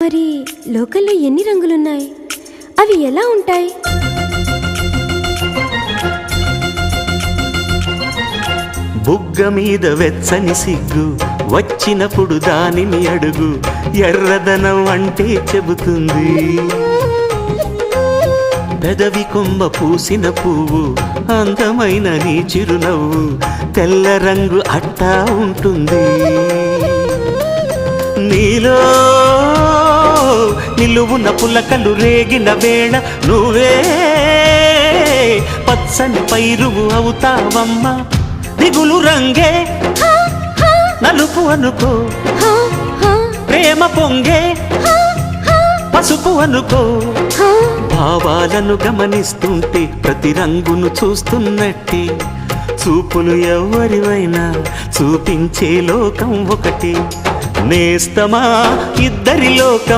మరి లోకల్లో ఎన్ని రంగులున్నాయి? అవి ఎలా ఉంటాయి? బుగ్గ మీద వెచ్చని సిగ్గు వచ్చినప్పుడు దానిని అడుగు, ఎర్రదనం అంటే చెబుతుంది. పెదవి కొమ్మ పూసిన పువ్వు అందమైన నీ చిరునవ్వు, తెల్ల రంగు అట్టా ఉంటుంది. నీలో నిలువున పులకలు రేగిన వేళ నువ్వే పచ్చని పైరువు అవుతావమ్మా. దిగులు రంగే నలుపు అనుకో, ప్రేమ పొంగే పసుపు అనుకో. భావాలను గమనిస్తుంటే ప్రతి రంగును చూస్తున్నట్టే, చూపులు ఎవరివైనా చూపించే లోకం ఒకటి. నేస్తమా ఇద్దరి లోకం.